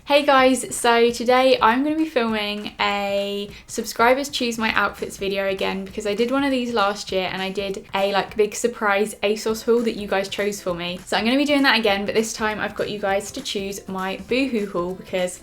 Hey guys, so today I'm going to be filming a subscribers choose my outfits video again because I did one of these last year and I did a big surprise ASOS haul that you guys chose for me. So I'm going to be doing that again, but this time I've got you guys to choose my BOOHOO haul because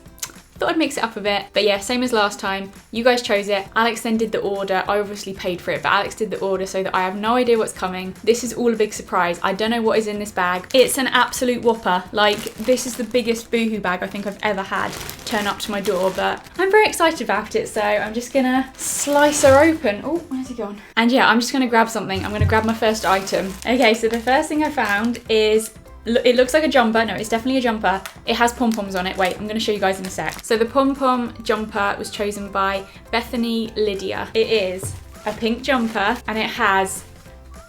I thought I'd mix it up a bit. But yeah, same as last time, you guys chose it. Alex then did the order. I obviously paid for it, but Alex did the order so that I have no idea what's coming. This is all a big surprise. I don't know what is in this bag. It's an absolute whopper. This is the biggest BOOHOO bag I think I've ever had turn up to my door, but I'm very excited about it, so I'm just gonna slice her open. Oh, where's he gone? And yeah, I'm just gonna grab something. I'm gonna grab my first item. Okay, so the first thing I found is, it looks like a jumper. No, it's definitely a jumper. It has pom-poms on it. Wait, I'm going to show you guys in a sec. So the pom-pom jumper was chosen by Bethany Lydia. It is a pink jumper and it has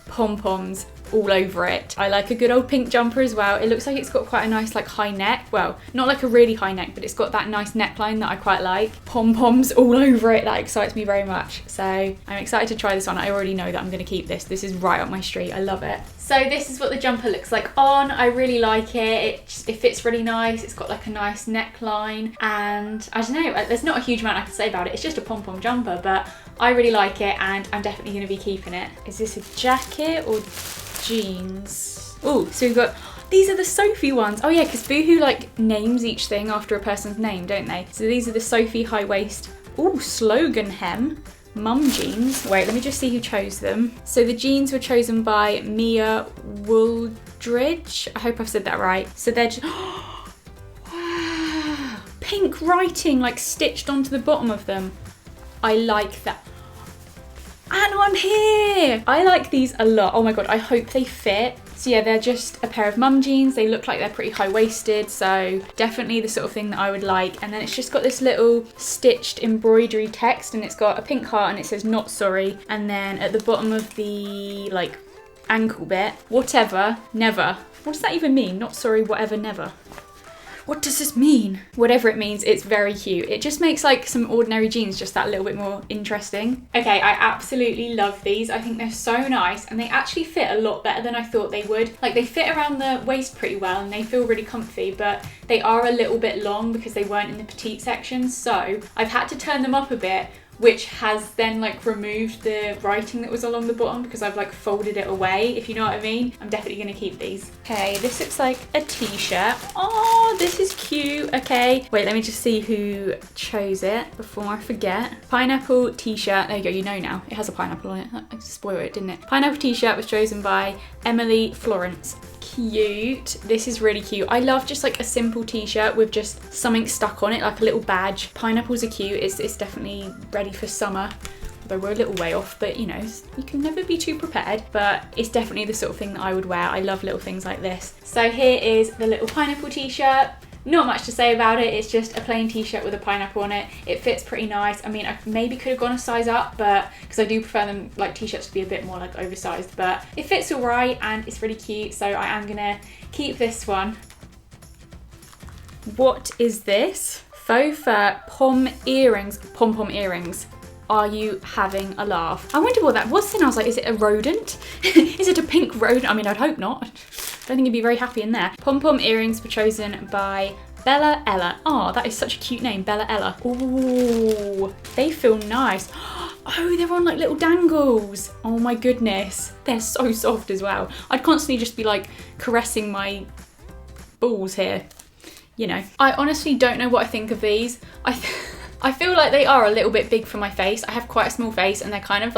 pom-poms all over it. I like a good old pink jumper as well. It looks like it's got quite a nice high neck. Well, not like a really high neck, but it's got that nice neckline that I quite like. Pom-poms all over it. That excites me very much. So I'm excited to try this on. I already know that I'm going to keep this. This is right up my street. I love it. So this is what the jumper looks like on. I really like it. It fits really nice. It's got a nice neckline, and I don't know, there's not a huge amount I can say about it. It's just a pom-pom jumper, but I really like it and I'm definitely going to be keeping it. Is this a jacket or jeans? Oh, so we've got, these are the Sophie ones. Oh yeah, because BOOHOO names each thing after a person's name, don't they? So these are the Sophie high waist. Oh, slogan hem. Mum jeans. Wait, let me just see who chose them. So the jeans were chosen by Mia Wooldridge. I hope I've said that right. So they're just, wow, pink writing stitched onto the bottom of them. I like that. And I'm here! I like these a lot. Oh my god, I hope they fit. So yeah, they're just a pair of mum jeans. They look like they're pretty high-waisted, so definitely the sort of thing that I would like. And then it's just got this little stitched embroidery text, and it's got a pink heart and it says "not sorry." And then at the bottom of the ankle bit, whatever, never. What does that even mean? Not sorry, whatever, never. What does this mean? Whatever it means, it's very cute. It just makes some ordinary jeans just that little bit more interesting. Okay, I absolutely love these. I think they're so nice and they actually fit a lot better than I thought they would. They fit around the waist pretty well and they feel really comfy, but they are a little bit long because they weren't in the petite section. So I've had to turn them up a bit, which has then removed the writing that was along the bottom because I've folded it away, if you know what I mean. I'm definitely going to keep these. Okay, this looks like a t-shirt. Oh, this is cute. Okay, wait, let me just see who chose it before I forget. Pineapple t-shirt. There you go, you know now. It has a pineapple on it. I just spoiled it, didn't it? Pineapple t-shirt was chosen by Emily Florence. Cute. This is really cute. I love just a simple t-shirt with just something stuck on it, like a little badge. Pineapples are cute. It's definitely ready for summer, although we're a little way off, but you can never be too prepared. But it's definitely the sort of thing that I would wear. I love little things like this. So here is the little pineapple t-shirt. Not much to say about it. It's just a plain t-shirt with a pineapple on it. It fits pretty nice. I mean, I maybe could have gone a size up, but because I do prefer them t-shirts to be a bit more oversized, but it fits all right and it's really cute. So I am gonna keep this one. What is this? Faux fur pom earrings. Pom-pom earrings. Are you having a laugh? I wonder what that was then. I was like, is it a rodent? Is it a pink rodent? I mean, I'd hope not. I don't think you'd be very happy in there. Pom-pom earrings were chosen by Bella Ella. Oh, that is such a cute name, Bella Ella. Ooh, they feel nice. Oh, they're on little dangles. Oh my goodness. They're so soft as well. I'd constantly just be caressing my balls here. You know. I honestly don't know what I think of these. I feel like they are a little bit big for my face. I have quite a small face and they're kind of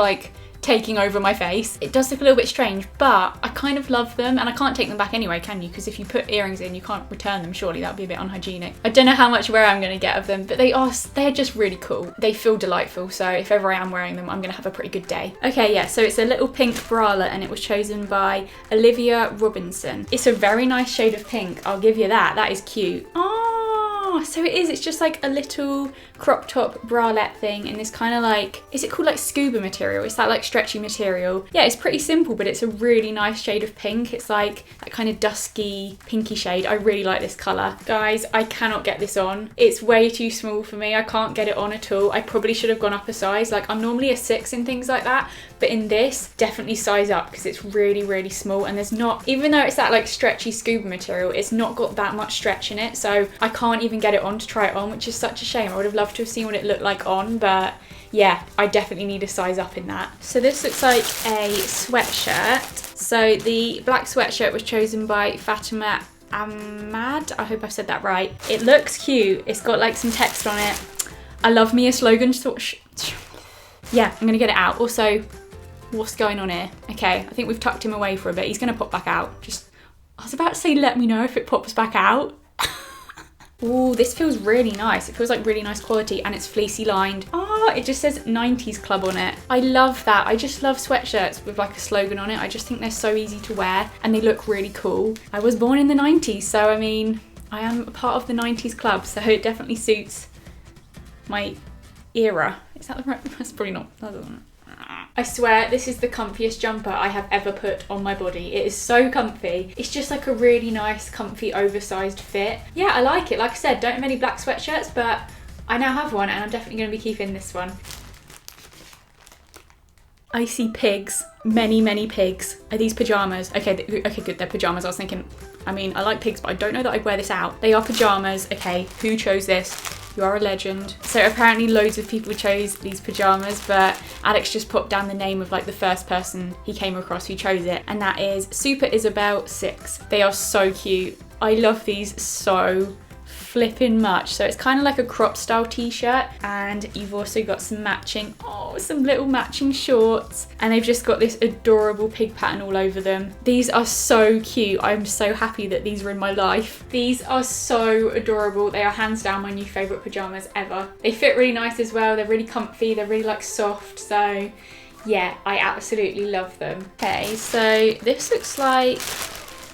taking over my face. It does look a little bit strange, but I kind of love them and I can't take them back anyway, can you? Because if you put earrings in, you can't return them, surely. That would be a bit unhygienic. I don't know how much wear I'm gonna get of them, but they're just really cool. They feel delightful, so if ever I am wearing them, I'm gonna have a pretty good day. Okay, yeah, so it's a little pink bralette and it was chosen by Olivia Robinson. It's a very nice shade of pink, I'll give you that. That is cute. Oh, so it is. It's just a little crop top bralette thing in this kind of is it called scuba material? It's that stretchy material. Yeah, it's pretty simple, but it's a really nice shade of pink. It's that kind of dusky pinky shade. I really like this colour. Guys, I cannot get this on. It's way too small for me. I can't get it on at all. I probably should have gone up a size. I'm normally a 6 in things like that, but in this, definitely size up because it's really, really small and there's not, even though it's that stretchy scuba material, it's not got that much stretch in it, so I can't even get it on to try it on, which is such a shame. I would have loved to have seen what it looked like on, but yeah, I definitely need a size up in that. So this looks like a sweatshirt. So the black sweatshirt was chosen by Fatima Ahmad. I hope I've said that right. It looks cute. It's got like some text on it. I love me a slogan. Yeah, I'm gonna get it out. Also, what's going on here? Okay, I think we've tucked him away for a bit. He's gonna pop back out. I was about to say, let me know if it pops back out. Ooh, this feels really nice. It feels like really nice quality and it's fleecy lined. Oh, it just says 90s Club on it. I love that. I just love sweatshirts with like a slogan on it. I just think they're so easy to wear and they look really cool. I was born in the 90s, so I mean, I am a part of the 90s Club, so it definitely suits my era. Is that the right? That's probably not. That doesn't. I swear this is the comfiest jumper I have ever put on my body. It is so comfy. It's just like a really nice, comfy, oversized fit. Yeah, I like it. Like I said, don't have any black sweatshirts, but I now have one and I'm definitely going to be keeping this one. I see pigs. Many, many pigs. Are these pajamas? Okay, good, they're pajamas. I was thinking, I mean, I like pigs, but I don't know that I'd wear this out. They are pajamas. Okay, who chose this? You are a legend. So apparently loads of people chose these pajamas, but Alex just put down the name of like the first person he came across who chose it, and that is Super Isabel 6. They are so cute. I love these so flipping much. So it's kind of like a crop style t-shirt, and you've also got some little matching shorts, and they've just got this adorable pig pattern all over them. These are so cute. I'm so happy that these are in my life. These are so adorable. They are hands down my new favorite pajamas ever. They fit really nice as well. They're really comfy. They're really like soft. So yeah, I absolutely love them. Okay, so this looks like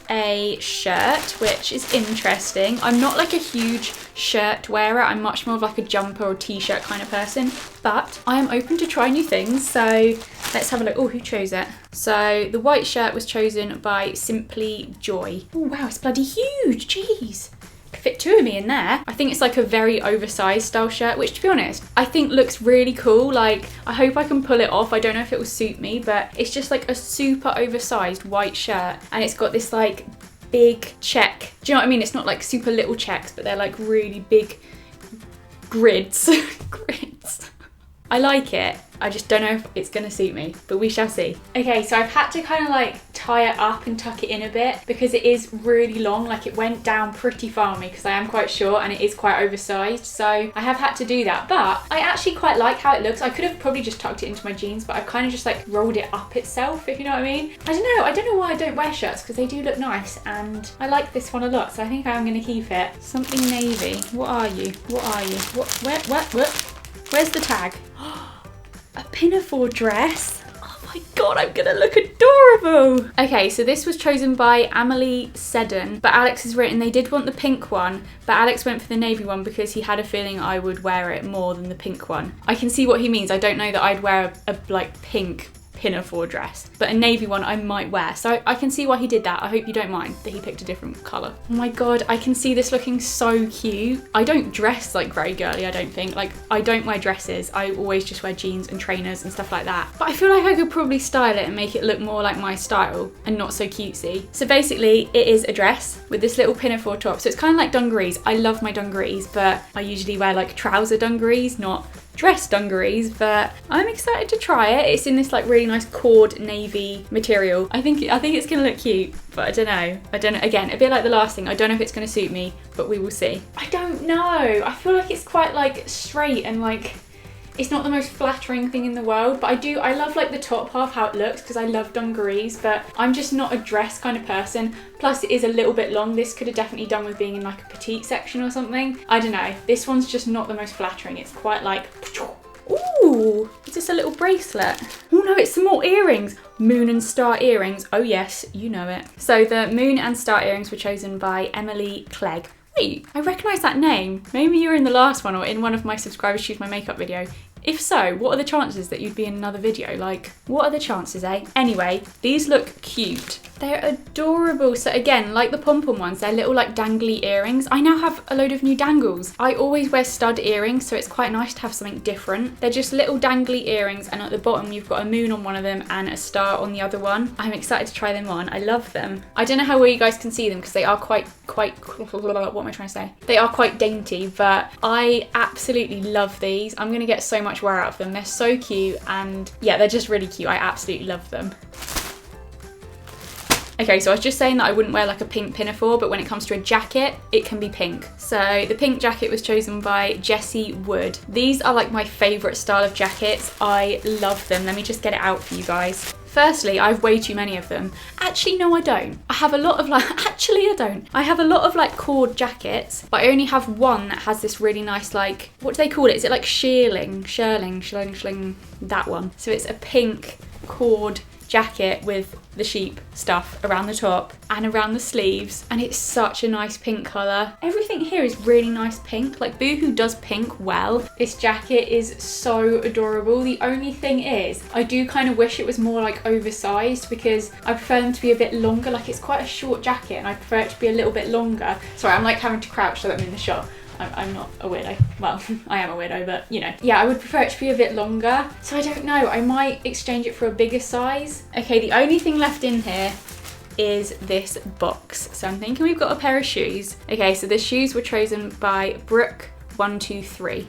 a shirt, which is interesting. I'm not like a huge shirt wearer. I'm much more of like a jumper or t-shirt kind of person, but I am open to try new things. So let's have a look. Oh, who chose it? So the white shirt was chosen by Simply Joy. Oh wow, it's bloody huge. Jeez. Fit two of me in there. I think it's like a very oversized style shirt, which to be honest, I think looks really cool. Like, I hope I can pull it off. I don't know if it will suit me, but it's just like a super oversized white shirt. And it's got this like big check. Do you know what I mean? It's not like super little checks, but they're like really big grids. Grids. I like it. I just don't know if it's gonna suit me, but we shall see. Okay, so I've had to kind of like tie it up and tuck it in a bit because it is really long. Like it went down pretty far on me because I am quite short and it is quite oversized. So I have had to do that, but I actually quite like how it looks. I could have probably just tucked it into my jeans, but I've kind of just like rolled it up itself, if you know what I mean. I don't know why I don't wear shirts because they do look nice and I like this one a lot. So I think I'm gonna keep it. Something navy. What are you? What are you? What? Where's the tag? A Pinafore Dress. Oh my god, I'm gonna look adorable. Okay, so this was chosen by Amelie Seddon, but Alex has written they did want the pink one, but Alex went for the navy one because he had a feeling I would wear it more than the pink one. I can see what he means. I don't know that I'd wear a like pink Pinafore dress, but a navy one I might wear. So I can see why he did that. I hope you don't mind that he picked a different colour. Oh my god, I can see this looking so cute. I don't dress like very girly, I don't think. Like, I don't wear dresses. I always just wear jeans and trainers and stuff like that. But I feel like I could probably style it and make it look more like my style and not so cutesy. So basically, it is a dress with this little pinafore top. So it's kind of like dungarees. I love my dungarees, but I usually wear like trouser dungarees, not dress dungarees, but I'm excited to try it. It's in this like really nice cord navy material. I think it's gonna look cute, but I don't know. Again, a bit like the last thing, I don't know if it's gonna suit me, but we will see. I don't know. I feel like it's quite like straight and like it's not the most flattering thing in the world, but I love like the top half, how it looks, because I love dungarees, but I'm just not a dress kind of person. Plus it is a little bit long. This could have definitely done with being in like a petite section or something. I don't know. This one's just not the most flattering. It's quite like, ooh, is this a little bracelet? Oh no, it's some more earrings. Moon and star earrings. Oh yes, you know it. So the moon and star earrings were chosen by Emily Clegg. Wait, I recognise that name. Maybe you were in the last one or in one of my subscribers choose my makeup video. If so, what are the chances that you'd be in another video? Like, what are the chances, eh? Anyway, these look cute. They're adorable. So again, like the pom-pom ones, they're little like dangly earrings. I now have a load of new dangles. I always wear stud earrings, so it's quite nice to have something different. They're just little dangly earrings, and at the bottom you've got a moon on one of them and a star on the other one. I'm excited to try them on. I love them. I don't know how well you guys can see them because they are quite, what am I trying to say? They are quite dainty, but I absolutely love these. I'm gonna get so much wear out of them. They're so cute, and yeah, they're just really cute. I absolutely love them. Okay, so I was just saying that I wouldn't wear like a pink pinafore, but when it comes to a jacket, it can be pink. So the pink jacket was chosen by Jessie Wood. These are like my favourite style of jackets. I love them. Let me just get it out for you guys. Firstly, I have way too many of them. Actually, no, I don't. I have a lot of like, actually I don't. I have a lot of like cord jackets, but I only have one that has this really nice like, what do they call it? Is it like shearling, that one. So it's a pink cord jacket with the sheep stuff around the top and around the sleeves, and it's such a nice pink colour. Everything here is really nice pink. Like Boohoo does pink well. This jacket is so adorable. The only thing is I do kind of wish it was more like oversized because I prefer them to be a bit longer. Like it's quite a short jacket and I prefer it to be a little bit longer. Sorry, I'm like having to crouch so that I'm in the shot. I'm not a weirdo. Well, I am a weirdo, but you know. Yeah, I would prefer it to be a bit longer. So I don't know, I might exchange it for a bigger size. Okay, the only thing left in here is this box. So I'm thinking we've got a pair of shoes. Okay, so the shoes were chosen by Brooke123.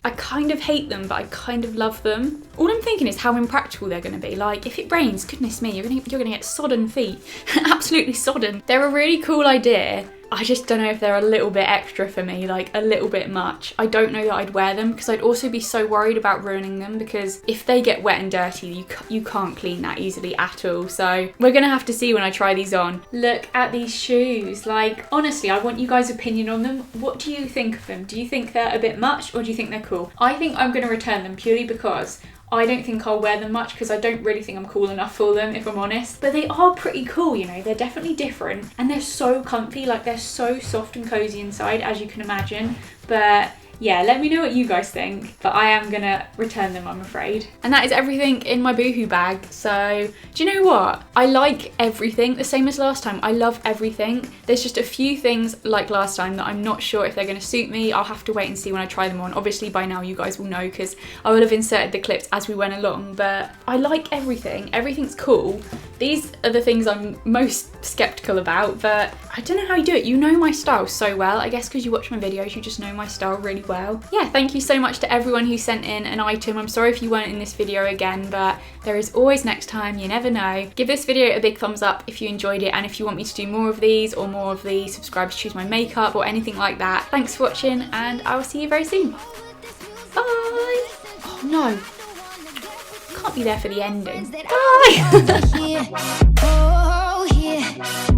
I kind of hate them, but I kind of love them. All I'm thinking is how impractical they're going to be. Like, if it rains, goodness me, you're gonna get sodden feet. Absolutely sodden. They're a really cool idea. I just don't know if they're a little bit extra for me, like a little bit much. I don't know that I'd wear them because I'd also be so worried about ruining them because if they get wet and dirty, you can't clean that easily at all. So we're gonna have to see when I try these on. Look at these shoes. Like, honestly, I want you guys' opinion on them. What do you think of them? Do you think they're a bit much or do you think they're cool? I think I'm gonna return them purely because I don't think I'll wear them much because I don't really think I'm cool enough for them, if I'm honest. But they are pretty cool, you know, they're definitely different and they're so comfy, like they're so soft and cozy inside, as you can imagine. But yeah, let me know what you guys think, but I am gonna return them, I'm afraid. And that is everything in my Boohoo bag. So do you know what? I like everything, the same as last time. I love everything. There's just a few things like last time that I'm not sure if they're gonna suit me. I'll have to wait and see when I try them on. Obviously by now you guys will know because I would have inserted the clips as we went along, but I like everything. Everything's cool. These are the things I'm most skeptical about, but I don't know how you do it. You know my style so well. I guess because you watch my videos, you just know my style really well. Yeah, thank you so much to everyone who sent in an item. I'm sorry if you weren't in this video again, but there is always next time, you never know. Give this video a big thumbs up if you enjoyed it, and if you want me to do more of these or more of the subscribe to choose my makeup or anything like that. Thanks for watching and I will see you very soon. Bye! Oh no, can't be there for the ending. Bye!